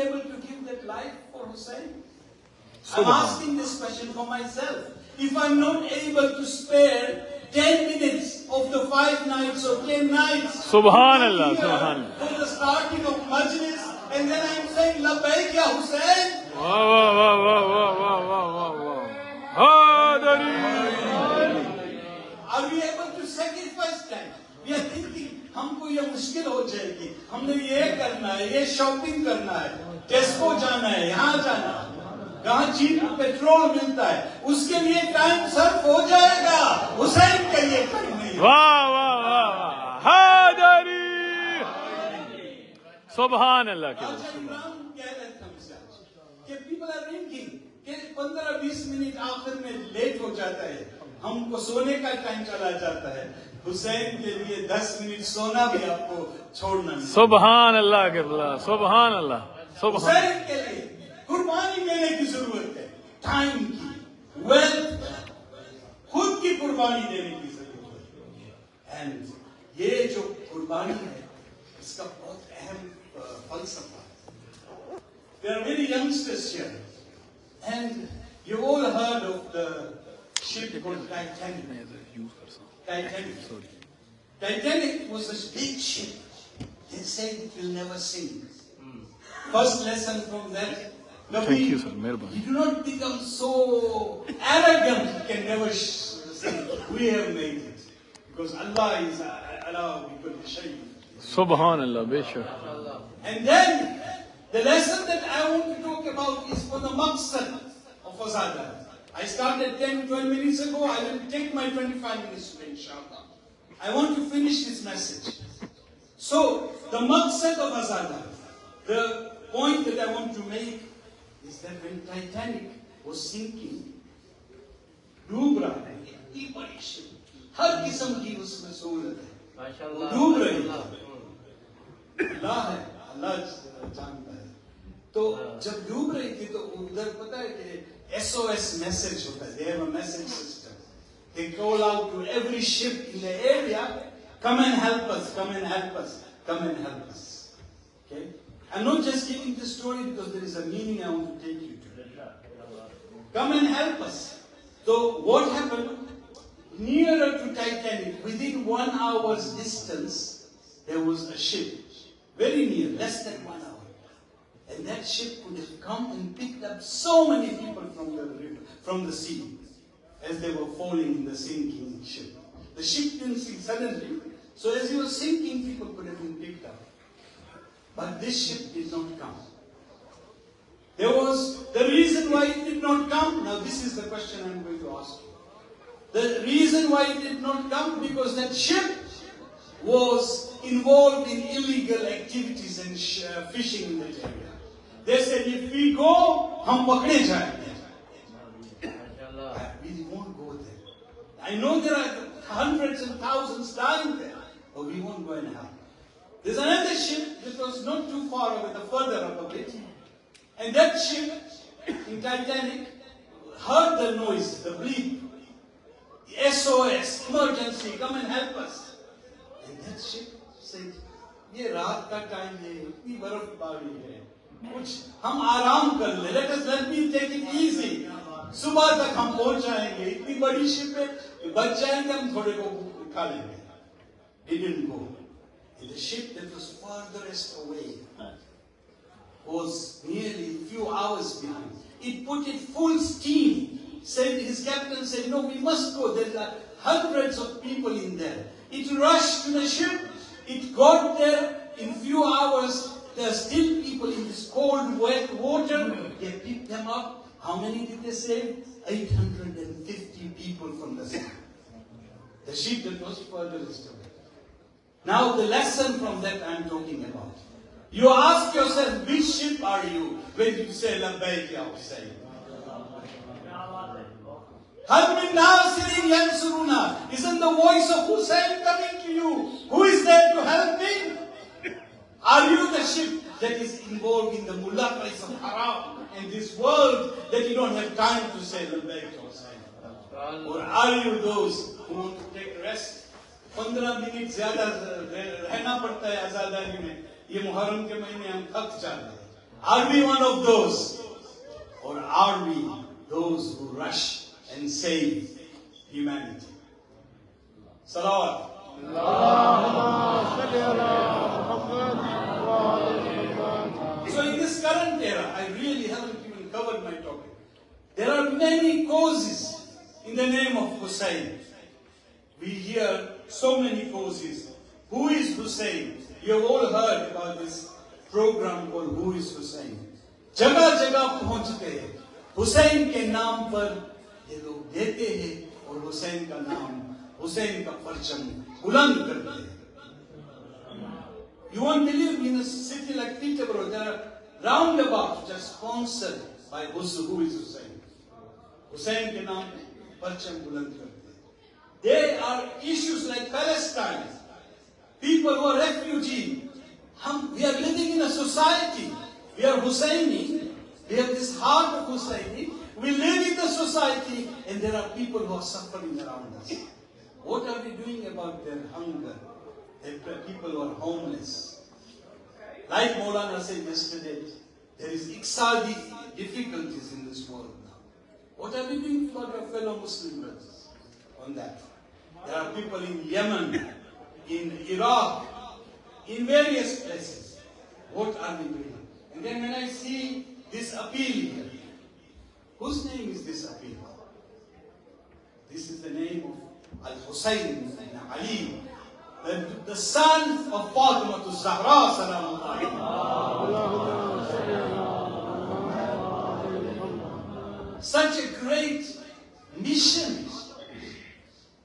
able to give that life for Hussein? I'm asking this question for myself. If I'm not able to spare 10 minutes of the 5 nights or 10 nights Subhanallah, Subhanallah. for the starting of Majlis, and then I'm saying, Labbaik ya Hussein. Wow, wow, wow, wow, wow, wow, wow, wow. Hadari. Are we able to sacrifice time? We are thinking, हमको ये मुश्किल हो जाएगी. हमने ये करना है, ये शॉपिंग करना है, टेस्को जाना है, यहाँ जाना है. कहाँ चीप पेट्रोल मिलता है, उसके लिए टाइम सर्व हो जाएगा. हुसैन के लिए टाइम नहीं. वाह वाह वाह वाह. हादरी. Subhanallah. कह रहे थे हमसे कि people are thinking कि 15-20 मिनट आखिर में लेट हो जाता है, हमको सोने का टाइम चला जाता है. हुसैन के लिए 10 मिनट सोना भी आपको छोड़ना नहीं. Subhanallah Kirla. Subhanallah. हुसैन के लिए कुर्बानी देने की जरूरत है. टाइम की, वेल्थ, खुद की कुर्बानी देने की जरूरत है. एंड ये जो कुर्बानी है, इसका बहुत अहम फलसफा है. There are many youngsters here, and you all heard of the ship called Titanic. Titanic was a big ship. They said it will never sink. First lesson from that. Thank you, sir. You do not become so arrogant you can never say we have made it. Because Allah is allowed people to shame. Subhanallah, Bishop. And then the lesson that I want to talk about is for the maqsad of Azada. I started 10-12 minutes ago. I will take my 25 minutes today, inshallah. I want to finish this message. So, the maqsad of Azada, the point that I want to make is that when Titanic was sinking, डूब रहा है, इतनी बड़ी ship, हर किस्म की उसमें सहूलत है, डूब रही है, अल्लाह है, अल्लाह जानता है. तो जब डूब रही थी तो उधर पता है कि SOS message होता है. They have a message system. They call out to every ship in the area, come and help us, come and help us, come and help us. Okay? I'm not just giving this story because there is a meaning I want to take you to. Come and help us. So what happened? Nearer to Titanic, within 1 hour's distance, there was a ship. Very near, less than 1 hour. And that ship could have come and picked up so many people from the river, from the sea, as they were falling in the sinking ship. The ship didn't sink suddenly, so as it was sinking, people could have been picked up. But this ship did not come. There was the reason why it did not come. Now this is the question I'm going to ask you. The reason why it did not come, because that ship was involved in illegal activities and fishing in that area. They said, if we go, hum pakde jayenge. We won't go there. I know there are hundreds and thousands dying there, but we won't go and help. There's another ship that was not too far away, the further up a bit. And that ship in Titanic heard the noise, the bleep, the SOS, emergency, come and help us. And that ship said, ये रात का time है, इतनी बर्फबारी है, कुछ हम आराम कर ले, let me take it easy. सुबह तक हम पहुंच जाएंगे, इतनी बड़ी शिप है, बच जाएंगे, हम थोड़े को खा लेंगे. He didn't go. And the ship that was farthest away was nearly a few hours behind. It put it full steam. Said his captain said, no, we must go. There are hundreds of people in there. It rushed to the ship. It got there in few hours. There are still people in this cold, wet water. They picked them up. How many did they save? 850 people from the sea. The ship that was furthest away. Now the lesson from that I'm talking about. You ask yourself, which ship are you when you say Labbaik ya Hussain? Hal min nasirin yansuruna. Isn't the voice of Hussein coming to you? Who is there to help me? Are you the ship that is involved in the mulaqais of haram in this world that you don't have time to say Labbaik ya Hussain? Or are you those who want to take rest? 15 minute ज्यादा रहना पड़ता है आजादारी में. ये मुहर्रम के महीने हम थक जाते हैं. Are we one of those? Or are we those who rush and save humanity? Salawat. So in this current era, I really haven't even covered my topic. There are many causes in the name of Hussein. We hear so many causes. Who is Hussein? You have all heard about this program called Who is Hussein? जगह जगह पहुंचते हैं हुसैन के नाम पर ये लोग देते हैं और हुसैन का नाम हुसैन का परचम बुलंद करते हैं. You won't believe in a city like Peterborough, there are roundabouts just sponsored by Who is Hussein. Hussein के नाम पे परचम बुलंद करते हैं. There are issues like Palestine. People who are refugees. We are living in a society. We are Hussaini. We have this heart of Hussaini. We live in the society and there are people who are suffering around us. What are we doing about their hunger? People who are homeless. Like Maulana said yesterday, there is iqtisadi difficulties in this world now. What are we doing for our fellow Muslim brothers on that? There are people in Yemen, in Iraq, in various places. What are we doing? And then when I see this appeal here, whose name is this appeal? This is the name of Al-Husayn ibn Ali, the son of Fatima Zahra Salamullah. Such a great mission.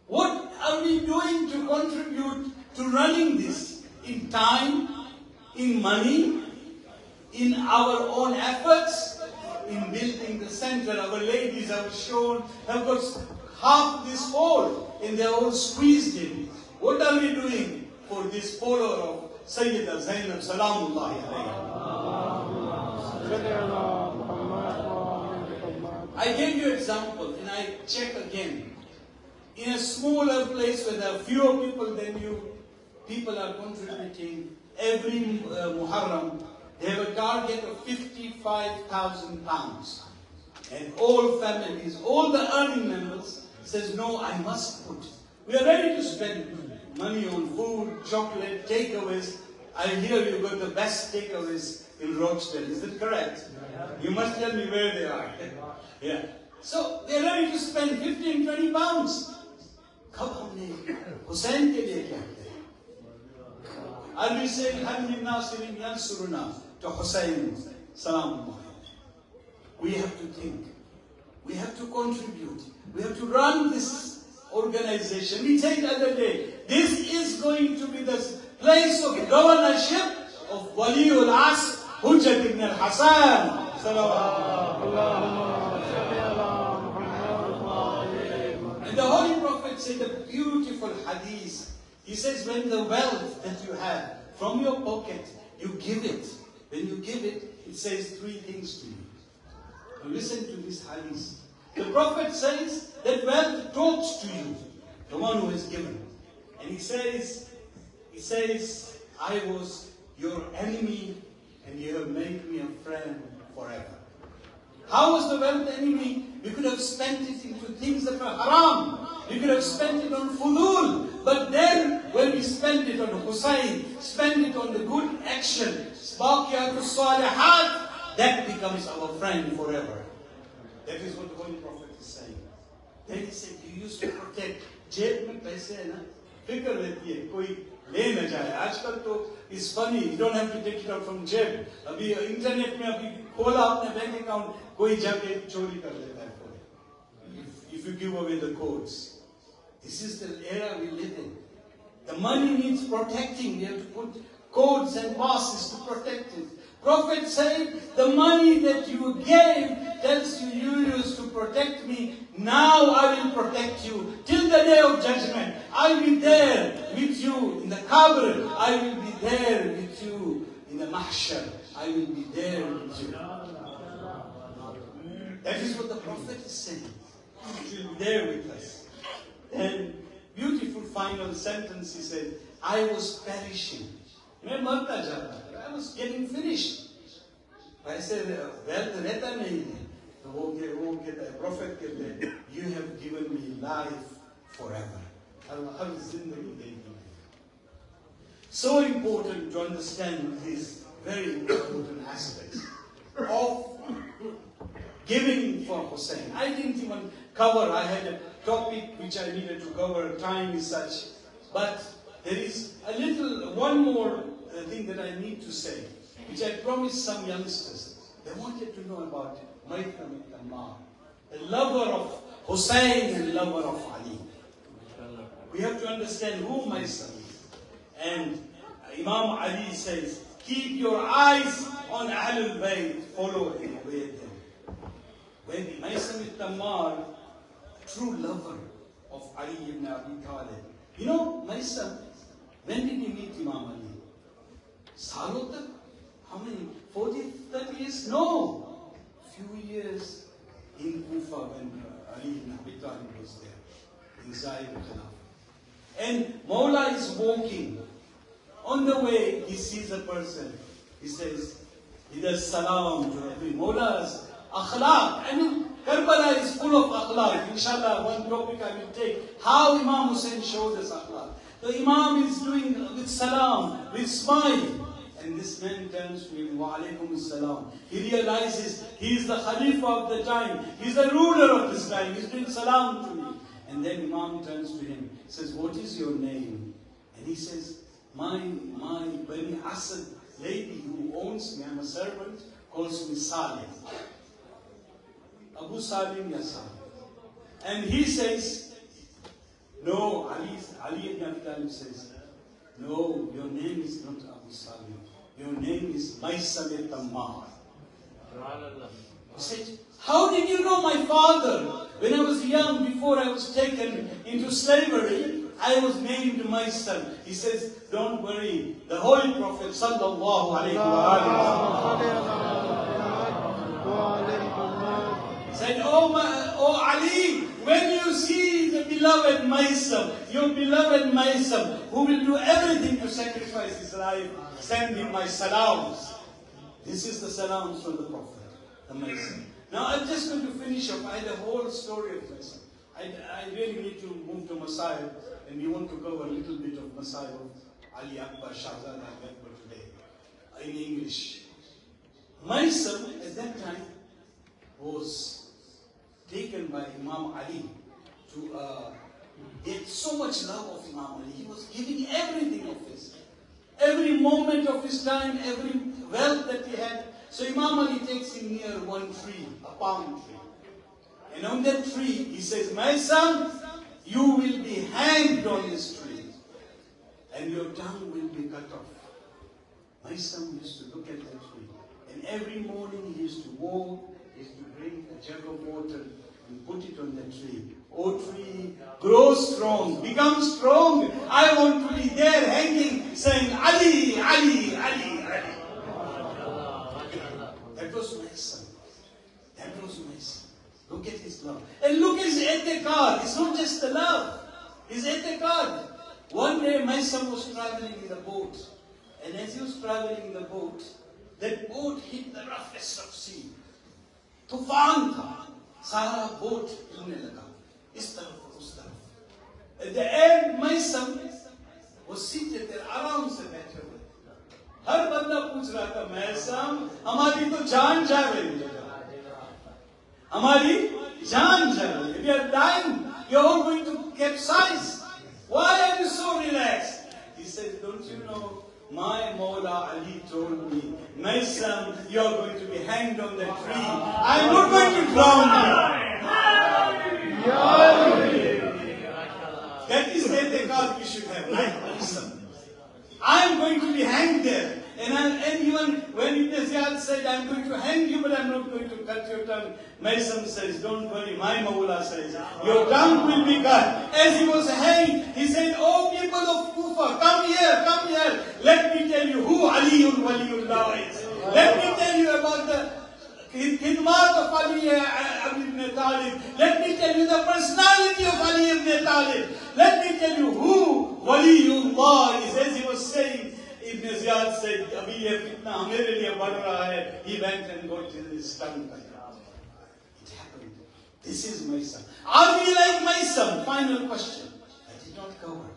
What are we doing to contribute to running this in time, in money, in our own efforts, in building the center? Our ladies have shown, have got half this hole and they are all squeezed in. What are we doing for this follower of Sayyida Zainab Salamullahi alayha? I gave you an example and I check again. In a smaller place where there are fewer people than you, people are contributing every Muharram. They have a target of £55,000. And all families, all the earning members says, no, I must put. We are ready to spend money on food, chocolate, takeaways. I hear you got the best takeaways in Rochdale. Is it correct? You must tell me where they are. Yeah. So they are ready to spend 15, 20 pounds. कब हमने हुसैन के लिए क्या किया? Are we saying हल मिन नासिरिन यंसुरुना to Hussein Salamullah? We have to think. We have to contribute. We have to run this organization. We said the other day, this is going to be the place of governorship of Waliul Asr, Hujjat ibn al-Hasan. And the Holy Prophet said a beautiful hadith. He says, when the wealth that you have from your pocket, you give it. When you give it, it says three things to you. Now listen to this hadith. The Prophet says that wealth talks to you, the one who is given. And he says, I was your enemy and you have made me a friend forever. How was the wealth enemy? We could have spent it into things that were haram. We could have spent it on fudul. But then, when we spend it on Hussein, spend it on the good action, baqiyatus salihat, that becomes our friend forever. That is what the Holy Prophet is saying. Then he said, you used to protect. जेब में पैसे है ना, फिक्र रहती है, कोई ले न जाए. आजकल तो it's funny, you don't have to take it out from जेब. अभी इंटरनेट में अभी खोला अपने बैंक अकाउंट, कोई जाके चोरी कर लेता है. If you give away the codes. This is the era we live in. The money needs protecting. We have to put codes and passes to protect it. Prophet said, the money that you gave tells you used to protect me. Now I will protect you. Till the day of judgment, I will be there with you in the qabr. I will be there with you in the mahshar. I will be there with you. That is what the Prophet is saying. He will be there with us. Then, beautiful final sentence, he said, I was perishing. I was getting finished. I said, wealth rehta nahi hai. तो वो कहता है, Prophet कहते हैं, you have given me life forever. हर जिंदगी दे दी. So important to understand these very important aspects of giving for Hussein. I didn't even cover, I had a topic which I needed to cover, time is such. But there is a little, one more thing that I need to say, which I promised some youngsters. They wanted to know about Maitham Tammar, the lover of Hussein and lover of Ali. We have to understand who Maitham is. And Imam Ali says, keep your eyes on Ahlul Bayt, follow and obey them. When Maitham Tammar, true lover of Ali ibn Abi Talib. You know, Maitham, when did he meet Imam Ali? Salo tak? How many? 40, 30 years? No! Few years in Kufa when Ali ibn Abi Talib was there, inside the Khilafah. And Maula is walking. On the way, he sees a person. He says, he does salam to every Maula's akhlaq. I mean, Karbala is full of akhlaq. Inshallah, one topic I will take. How Imam Hussein showed us akhlaq. The Imam is doing with salam, with smile. And this man turns to him, wa alaikum salam. He realizes he is the Khalifa of the time. He is the ruler of this time. He is doing salam to me. And then Imam turns to him, says, what is your name? And he says, my Bani Asad lady who owns me, I'm a servant, calls me Salim. Abu Salim ya Salim. And he says, no, Ali ibn Abi Talib says, no, your name is not Abu Salim. Your name is Maitham Tammar. He said, how did you know my father? When I was young, before I was taken into slavery, I was named Maitham. He says, don't worry. The Holy Prophet sallallahu alayhi wa said, oh Ali, when you see the beloved Maitham, your beloved Maitham, who will do everything to sacrifice his life, send him my salams. This is the salams from the Prophet, the Maitham. Now I'm just going to finish up. I had a whole story of Maitham. I really need to move to Masail, and we want to cover a little bit of Masail of Ali Akbar Shahzad Akbar today, in English. Maitham at that time was taken by Imam Ali to get so much love of Imam Ali. He was giving everything of his. Every moment of his time, every wealth that he had. So Imam Ali takes him near one tree, a palm tree. And on that tree, he says, my son, you will be hanged on this tree. And your tongue will be cut off. My son used to look at that tree. And every morning he used to walk, he used to bring a jug of water and put it on the tree. Oh tree, grow strong, become strong. I want to be there hanging, saying, Ali, Ali, Ali, Ali. That was my son. That was my son. Look at his love. And look at his etikad. It's not just the love. His etikad. One day my son was traveling in a boat. And as he was traveling in the boat, that boat hit the roughest of sea. Tufan tha. Sara boat hilne laga. Is taraf, us taraf. At the end, my son was seated there, aram se baithe hue. हर बंदा पूछ रहा था, मैसम, हमारी तो जान जा रही है. हमारी जान जा रही है. We are dying. You are all going to capsize. Why are you so relaxed? He said, don't you know, my Maula Ali told me, Maitham, you are going to be hanged on that tree. I am not going to drown you. That is the etikad we should have, like Maitham. I am going to be hanged there. And even when Ibn Ziyad said, I am going to hang you, but I am not going to cut your tongue. Maitham says, don't worry, my Maula says, your tongue will be cut. As he was hanged, he said, oh people of Kufa, come here, come here. Let me tell you who Aliun Waliullah is. Let me tell you about the khidmat of Ali ibn Talib. Let me tell you the personality of Ali ibn Talib. Let me tell you who Waliullah is. As he was saying, Ibn Ziyad said, "Abhi ye fitna hamere liye badh raha hai." He went and got his tongue cut. It happened. This is my son. Are we like my son? Final question. I did not cover.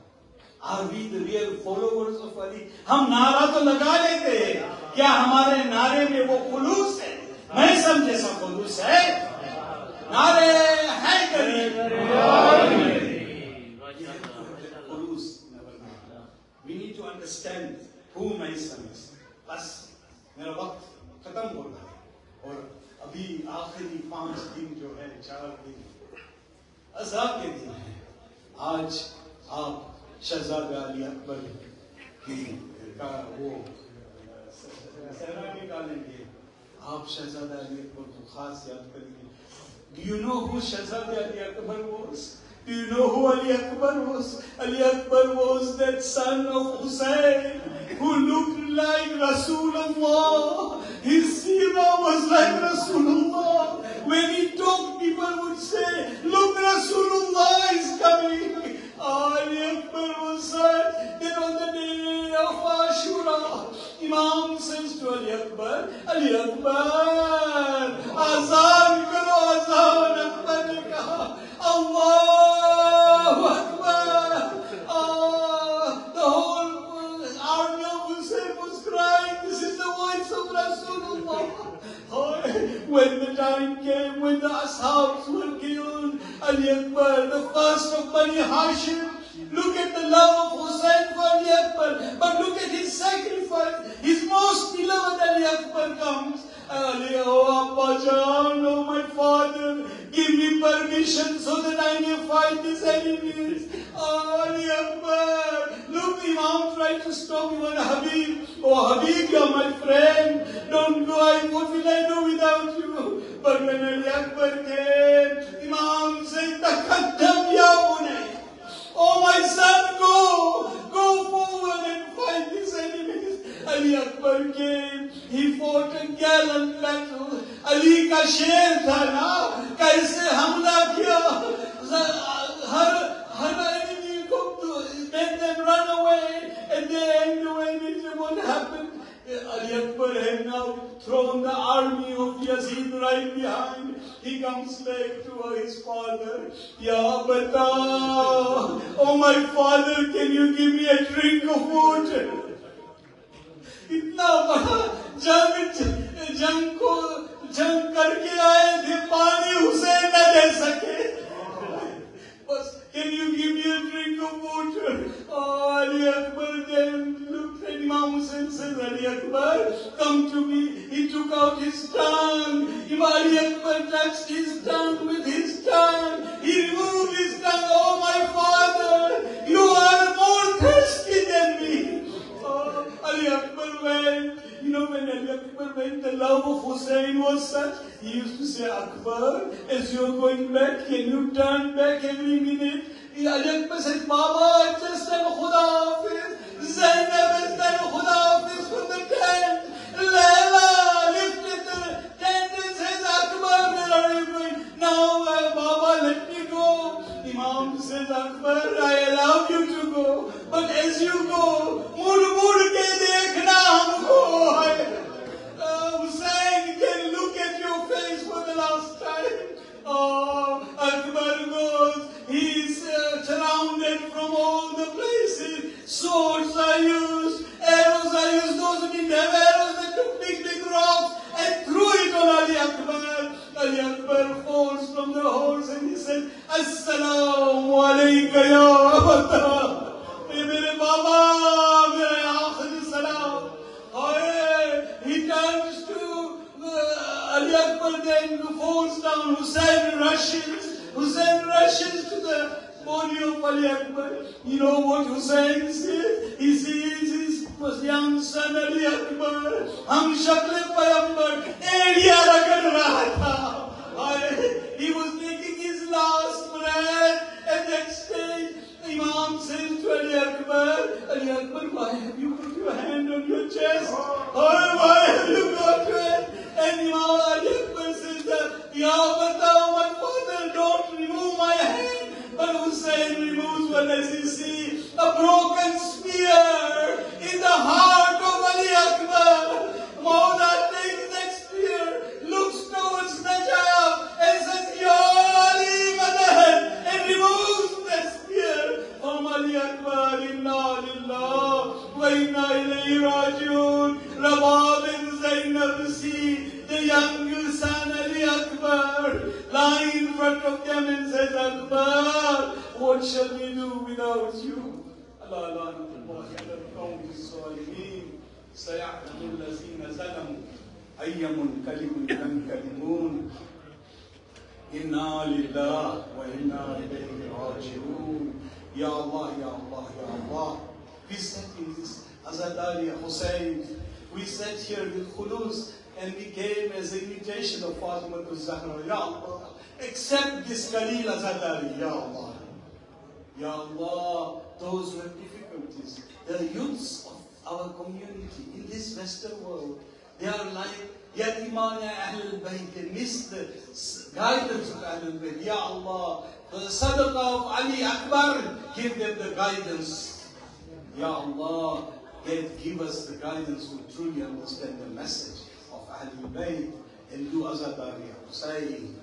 Are we the real followers of Ali? हम नारा तो लगा लेते हैं, क्या हमारे नारे में वो खुलूस है? मैं सब जैसा खुलूस है? नारे हैं करीब। We need to understand who my son is. बस मेरा वक्त खत्म हो रहा है और अभी आखिरी 5 दिन जो है 4 दिन अज़ाब के दिन है। आज आप शहजादा अली अकबर का वो सहरा निकालेंगे, आप शहजादा अली अकबर को खास याद करेंगे। Do you know who Shahzada Ali Akbar was? Do you know who Ali Akbar was? Ali Akbar was that son of Hussain who looked like Rasulullah. His seerah was like Rasulullah. When he talked, people would say, "Look, Rasulullah is coming." Ali Akbar was such that on the day of Ashura, Imam says to Ali Akbar, "Ali Akbar, azan karo, azan." Akbar ne kaha, "Allahu Akbar." The whole army of Hussain was crying, "This is the voice of Rasulullah." When the time came, when the ashabs were killed, Ali Akbar, the first of Bani Hashim, look at the love of Hussain for Ali Akbar, but look at his sacrifice. His most beloved Ali Akbar comes. Ali, "Oh Abba Jan, oh my father, give me permission so that I may fight these enemies." Ali Akbar, look, Imam tried to stop you and Habib. "Oh Habib, you're my friend. Don't go. What will I do without you?" But when Ali Akbar came, Imam said, "Taqaddam ya bunay." "Oh my son, go forward and fight these enemies." Ali Akbar came. He fought a gallant battle. Ali ka sher tha na, kaise hamla kiya. Har enemy ko made them run away, and they end when it what happened. Ali Akbar had now thrown the army of Yazid right behind. He comes back to his father. "Ya bata, oh my father, can you give me a drink of water?" इतना बड़ा जंग करके आए थे, पानी हुसैन न दे सके। बस, "Can you give me a drink of water?" Ali Akbar then looked at Imam Hussain, says, "Ali Akbar, come to me." He took out his tongue. Ali Akbar touched his tongue with his tongue. He removed his tongue. "Oh my father, you are more thirsty than me." Ali Akbar went. You know, when Ali Akbar went, the love of Hussain was such. He used to say, "Akbar, as you're going back, can you turn back every minute?" Ali Akbar said, "Baba, just said Khuda Hafiz." Zainab has done Khuda Hafiz from the tent. Layla lifted the tent and says, "Akbar, where are you going?" "Now, Baba, let me go." Imam says, "Akbar, I allow you to go. But as you go, mud ke dekhna humko." Hussain can look at your face for the last time. Akbar goes. He's surrounded from all the places. Swords are used, arrows are used. Those who didn't have arrows, they took big rocks and threw it on Ali Akbar. Ali Akbar falls from the horse and he said, "Assalamu alayka ya Abata." "Mere Baba, mere aakhiri salam." He turns to Ali Akbar, then falls down. Hussain rushes to the body of Ali Akbar. You know what Hussain says? He sees his young son Ali Akbar. Hum shakle payambar area ragad raha tha. He was taking his last breath at that stage. Imam says to Ali Akbar, "Ali Akbar, why have you put your hand on your chest? Why have you got it?" And Imam Ali Akbar says that, "Ya Bata, my father, don't remove my hand." But Hussain removes, what does he see? A broken spear in the heart The young son Ali Akbar lying in front of them and says, Akbar, what shall we do without you? Allah la'natullahi ala al-qawmi as-salihin. Saya'lamu allazina zalamu ayyamun kalimun yankalimun. Inna lillah wa inna ilayhi raji'un. Ya Allah, Ya Allah, Ya Allah. We sat in this Azadari Hussain. We sat here with Khulus and we came as an invitation of Fatima to Zahra. Ya Allah, accept this Khalil Azadari. Ya Allah. Ya Allah, those who have difficulties, the youths of our community in this Western world, they are like Yatimana Ahlul Bayt. They miss the guidance of Ahlul Bayt. Ya Allah, the sadaqah of Ali Akbar, give them the guidance. Ya Allah, give us the guidance who truly understand the message of Ahlul Bayt. And do Azadari Hussain.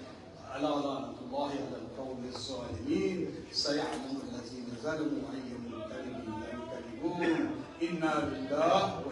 Ala la'natullahi ala al-qawmi as-salihin. Saya'lamu allazina zalamu ayyamun kalimun yankalimun. Inna lillah wa